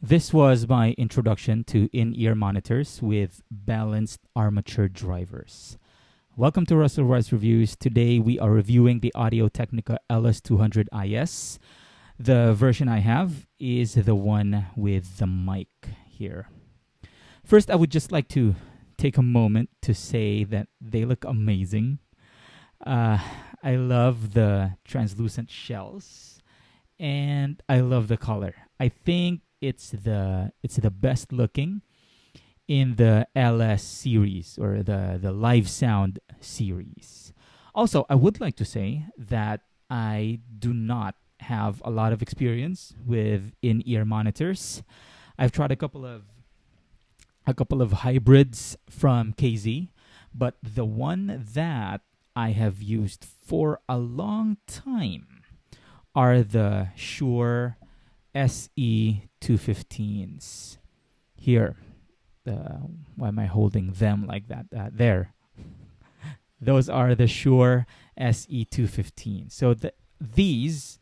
This was my introduction to in-ear monitors with balanced armature drivers. Welcome to Russell Rice Reviews. Today we are reviewing the Audio-Technica ATH-LS200iS. The version I have is the one with the mic here. First, I would just like to take a moment to say that they look amazing. I love the translucent shells, and I love the color. I think it's the best looking in the LS series or the live sound series. Also, I would like to say that I do not have a lot of experience with in-ear monitors. I've tried a couple of hybrids from KZ, but the one that I have used for a long time are the Shure SE215s. Here, why am I holding them like that? There. Those are the Shure SE215. So these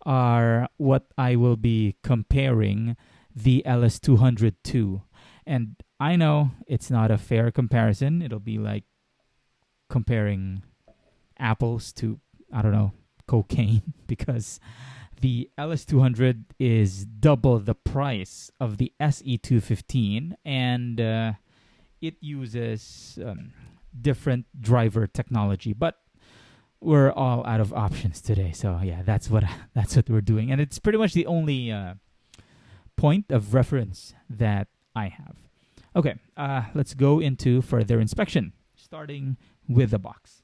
are what I will be comparing the LS200 to. And I know it's not a fair comparison. It'll be like comparing apples to, I don't know, cocaine, because the LS200 is double the price of the SE215, and it uses different driver technology. But we're all out of options today, so yeah, that's what we're doing, and it's pretty much the only point of reference that I have. Okay, let's go into further inspection, starting with the box.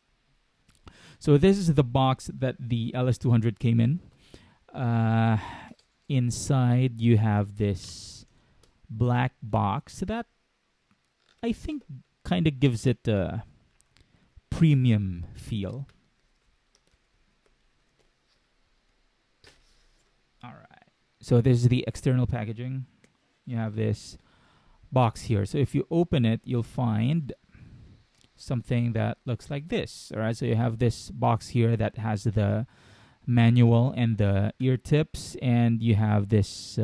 So this is the box that the LS200 came in. Inside you have this black box that I think kind of gives it a premium feel. All right. So this is the external packaging. You have this box here. So if you open it, you'll find something that looks like this. All right. So you have this box here that has the manual and the ear tips, and you have this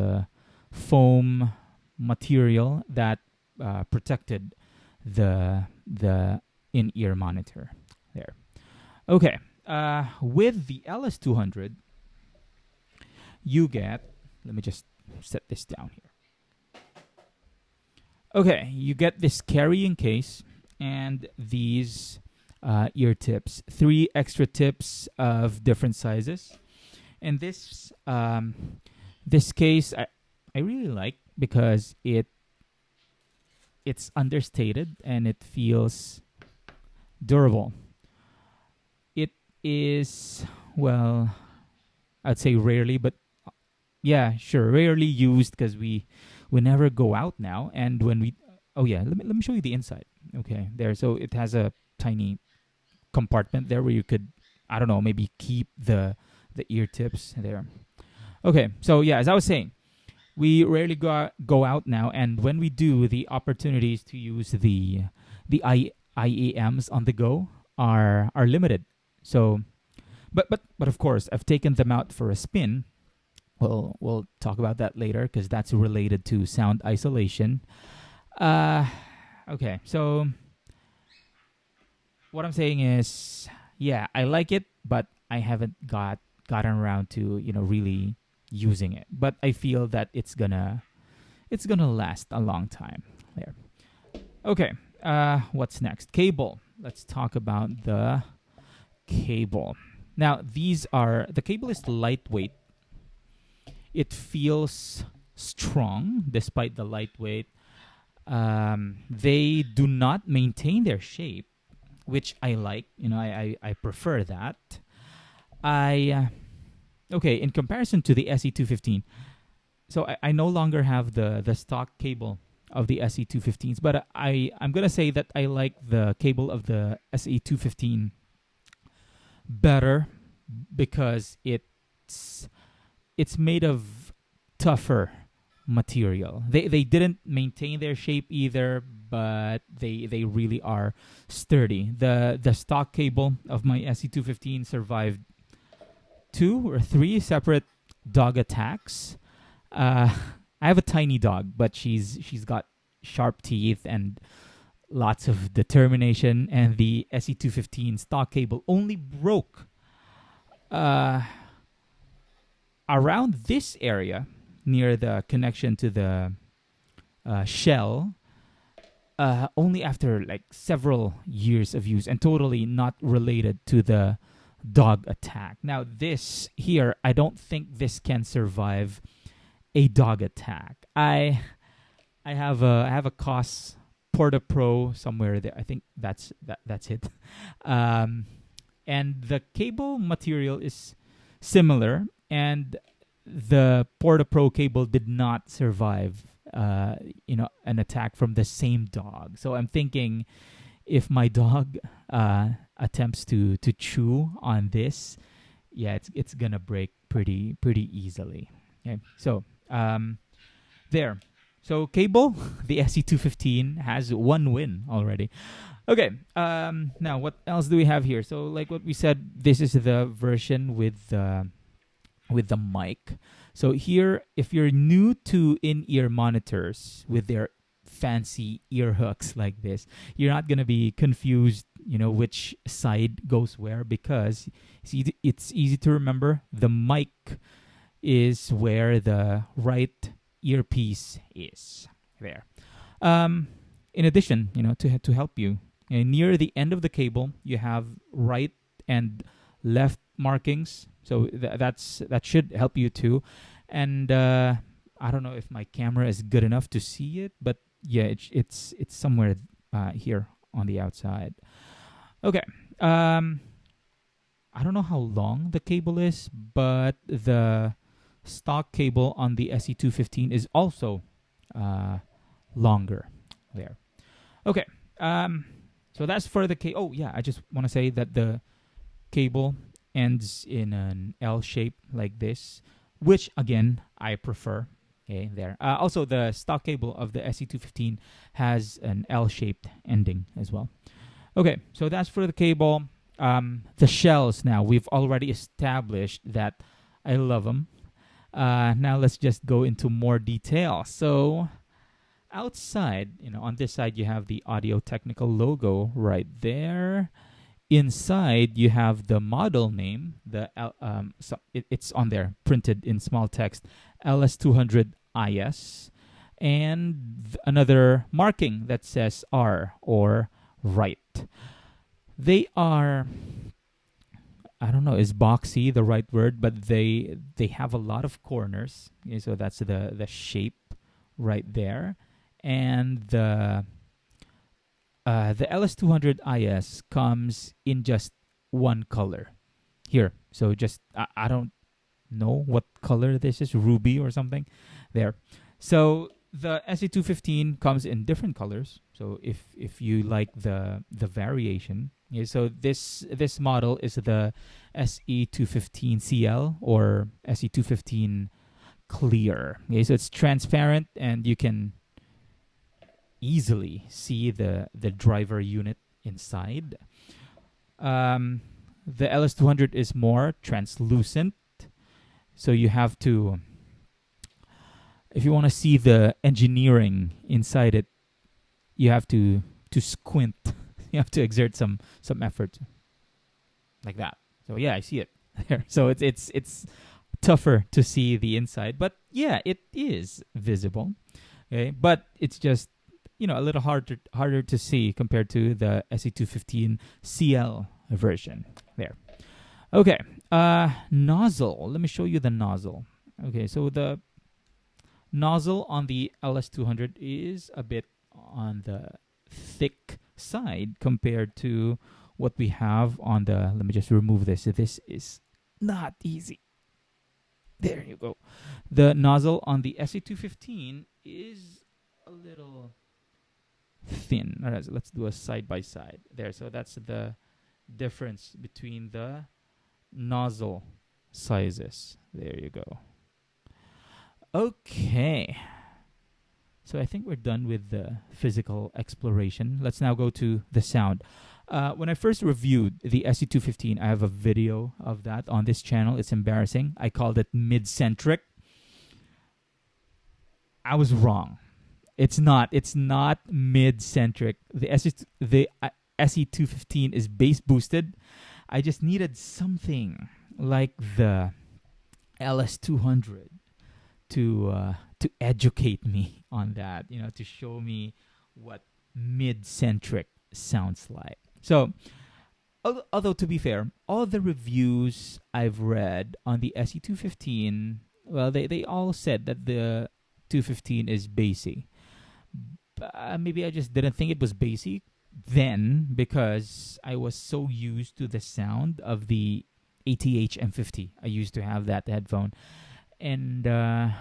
foam material that protected the in-ear monitor there. Okay, with the LS200, you get, let me just set this down here. Okay, you get this carrying case and these ear tips, 3 extra tips of different sizes. And this case I really like because it's understated and it feels durable. It is, well, I'd say rarely, but yeah, sure, rarely used because we never go out now. And when we, oh yeah, let me show you the inside. Okay, there. So it has a tiny compartment there where you could, I don't know, maybe keep the ear tips there. Okay, so yeah, as I was saying, we rarely go out now, and when we do, the opportunities to use the IEMs on the go are limited. So, but of course, I've taken them out for a spin. We'll talk about that later because that's related to sound isolation. Okay, so what I'm saying is, yeah, I like it, but I haven't gotten around to really using it. But I feel that it's gonna last a long time there. Okay, what's next? Cable. Let's talk about the cable. Now, the cable is lightweight. It feels strong despite the lightweight. They do not maintain their shape, which I like. I prefer that. Okay, in comparison to the SE215, so I no longer have the stock cable of the SE215s, but I'm going to say that I like the cable of the SE215 better because it's made of tougher material. They didn't maintain their shape either, but they really are sturdy. The stock cable of my SE215 survived 2 or 3 separate dog attacks. I have a tiny dog, but she's got sharp teeth and lots of determination. And the SE215 stock cable only broke around this area near the connection to the shell. Only after like several years of use and totally not related to the dog attack. Now this here, I don't think this can survive a dog attack. I have a COS Porta Pro somewhere there. I think that's it. And the cable material is similar, and the Porta Pro cable did not survive an attack from the same dog. So I'm thinking if my dog attempts to chew on this, yeah, it's gonna break pretty easily. Okay, so there. So cable, the SE215 has one win already. Okay, now what else do we have here? So like what we said, this is the version with the mic. So here, if you're new to in-ear monitors with their fancy ear hooks like this, you're not going to be confused, which side goes where, because it's easy to remember. The mic is where the right earpiece is. There. In addition, to help you, near the end of the cable, you have right and left markings. So that should help you too. And I don't know if my camera is good enough to see it, but yeah, it's somewhere here on the outside. Okay. I don't know how long the cable is, but the stock cable on the SE215 is also longer there. Okay. So that's for the cable. Oh yeah, I just want to say that the cable ends in an L shape like this, which again I prefer. Okay, there. Also, the stock cable of the SE215 has an L-shaped ending as well. Okay, so that's for the cable. The shells now, we've already established that I love them. Now let's just go into more detail. So outside, on this side, you have the Audio-Technica logo right there. Inside, you have the model name. It's on there, printed in small text, LS200iS, and another marking that says R or right. They are, I don't know, is boxy the right word, but they have a lot of corners. Okay, so that's the shape right there, and the LS200iS comes in just one color here. So just, I don't know what color this is, ruby or something there. So the SE215 comes in different colors. So if you like the variation, yeah, so this model is the SE215 CL or SE215 Clear. Okay, so it's transparent and you can easily see the driver unit inside. The LS200 is more translucent, so you have to, if you want to see the engineering inside it, you have to squint. You have to exert some effort, like that. So yeah, I see it there. So it's tougher to see the inside, but yeah, it is visible. Okay, but it's just a little harder to see compared to the SE215 CL version there. Okay, nozzle. Let me show you the nozzle. Okay, so the nozzle on the LS200 is a bit on the thick side compared to what we have on the, let me just remove this. This is not easy. There you go. The nozzle on the SE215 is a little thin. All right, so let's do a side by side there. So that's the difference between the nozzle sizes. There you go. Okay. So I think we're done with the physical exploration. Let's now go to the sound. When I first reviewed the SE215, I have a video of that on this channel. It's embarrassing. I called it mid-centric. I was wrong. It's not. It's not mid-centric. The SE215 is bass boosted. I just needed something like the LS200 to educate me on that. To show me what mid-centric sounds like. So, although to be fair, all the reviews I've read on the SE215, well, they all said that the 215 is bassy. Maybe I just didn't think it was bassy then because I was so used to the sound of the ATH-M50. I used to have that headphone, and that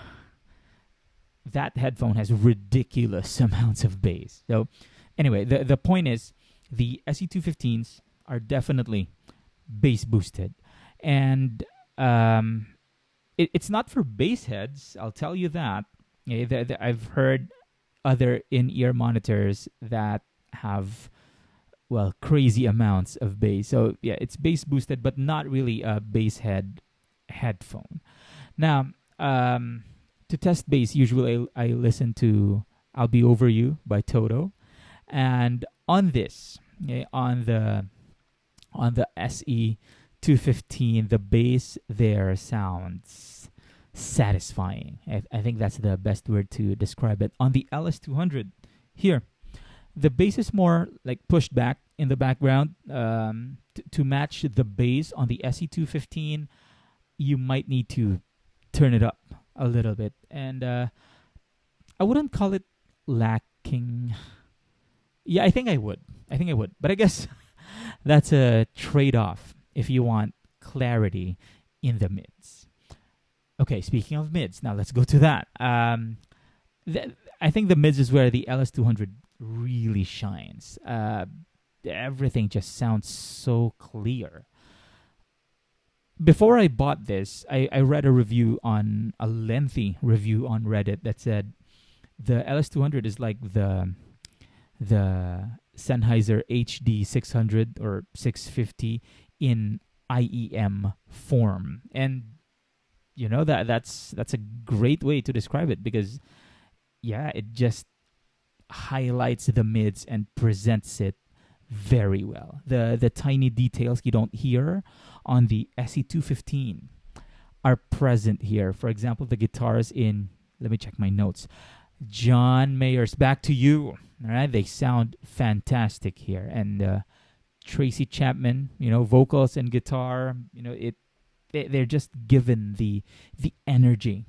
headphone has ridiculous amounts of bass. So anyway, the point is the SE215s are definitely bass boosted, and it's not for bass heads. I'll tell you that. I've heard other in-ear monitors that have crazy amounts of bass. So yeah, it's bass boosted, but not really a bass headphone. Now, to test bass, usually I listen to "I'll Be Over You" by Toto, and on this, on the SE215, the bass there sounds satisfying. I think that's the best word to describe it. On the LS200 here, the bass is more like pushed back in the background. To match the bass on the SE215, you might need to turn it up a little bit. And I wouldn't call it lacking. Yeah, I think I would. But I guess that's a trade-off if you want clarity in the mids. Okay, speaking of mids, now let's go to that. I think the mids is where the LS200 really shines. Everything just sounds so clear. Before I bought this, I read a lengthy review on Reddit that said the LS200 is like the Sennheiser HD 600 or 650 in IEM form. And that's a great way to describe it because it just highlights the mids and presents it very well. The tiny details you don't hear on the SE215 are present here. For example, the guitars in, let me check my notes, John Mayer's "Back to You." All right, they sound fantastic here. And Tracy Chapman, vocals and guitar, they're just given the energy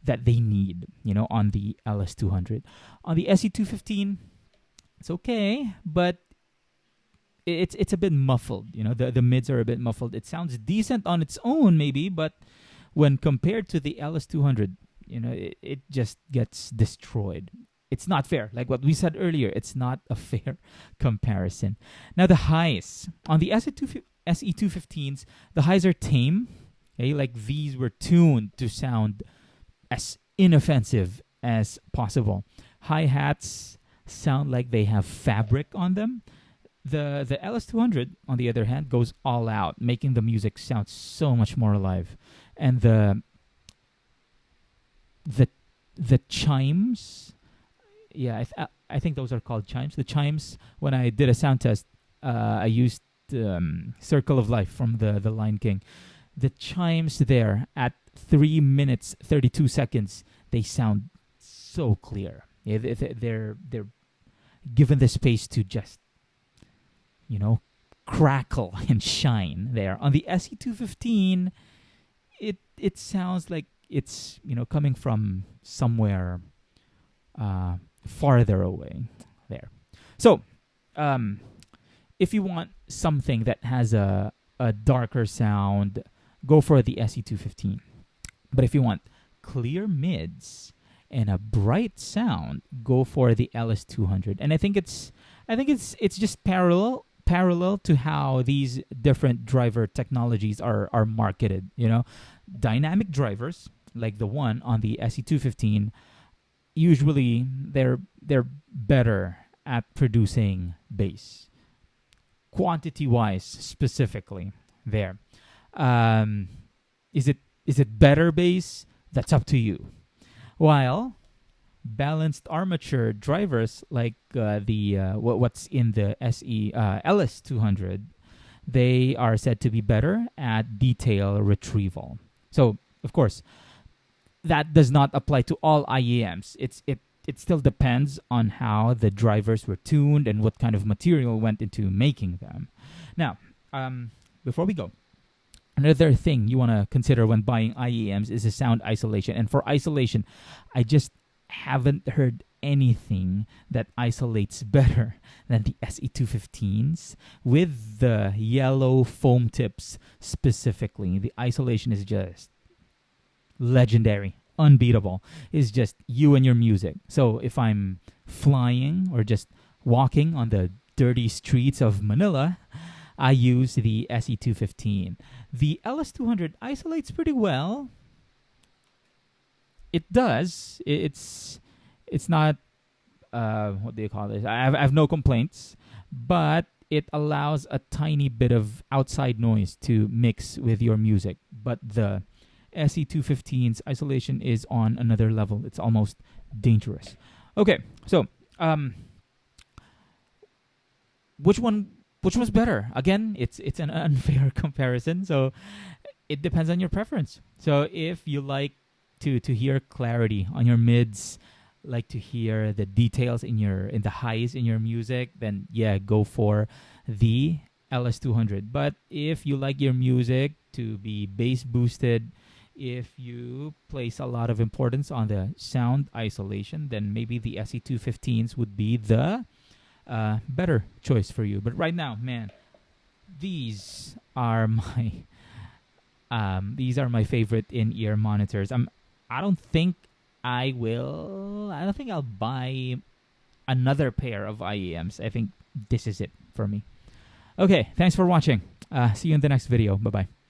that they need, on the LS200. On the SE215, it's okay, but it's a bit muffled. The mids are a bit muffled. It sounds decent on its own, maybe, but when compared to the LS200, it just gets destroyed. It's not fair. Like what we said earlier, it's not a fair comparison. Now, the highs. On the SE215s, the highs are tame. Okay? Like these were tuned to sound as inoffensive as possible. Hi-hats sound like they have fabric on them. The LS200, on the other hand, goes all out, making the music sound so much more alive. And the chimes, I think those are called chimes. The chimes, when I did a sound test, I used Circle of Life from the Lion King. The chimes there at 3 minutes 32 seconds, they sound so clear. They're given the space to just crackle and shine there. On the SE215, it sounds like it's coming from somewhere farther away there. So if you want something that has a darker sound, go for the SE215. But if you want clear mids and a bright sound, go for the LS200. And I think it's just parallel to how these different driver technologies are marketed. Dynamic drivers like the one on the SE215, usually they're better at producing bass, quantity wise specifically. There, is it better bass? That's up to you. While balanced armature drivers like what's in the SE200, they are said to be better at detail retrieval. So, of course, that does not apply to all IEMs. It still depends on how the drivers were tuned and what kind of material went into making them. Now, before we go, another thing you want to consider when buying IEMs is the sound isolation. And for isolation, I just haven't heard anything that isolates better than the SE215s with the yellow foam tips specifically. The isolation is just legendary, unbeatable. It's just you and your music. So if I'm flying or just walking on the dirty streets of Manila, I use the SE215. The LS200 isolates pretty well. It does. It's not what do you call this? I have no complaints, but it allows a tiny bit of outside noise to mix with your music. But the SE215's isolation is on another level. It's almost dangerous. Okay, so which one's better? Again, it's an unfair comparison. So it depends on your preference. So if you like to hear clarity on your mids, like to hear the details in the highs in your music, then yeah, go for the LS200. But if you like your music to be bass boosted, if you place a lot of importance on the sound isolation, then maybe the SE215s would be the better choice for you. But right now, man, these are my favorite in-ear monitors. I don't think I'll buy another pair of IEMs. I think this is it for me. Okay, thanks for watching. See you in the next video. Bye-bye.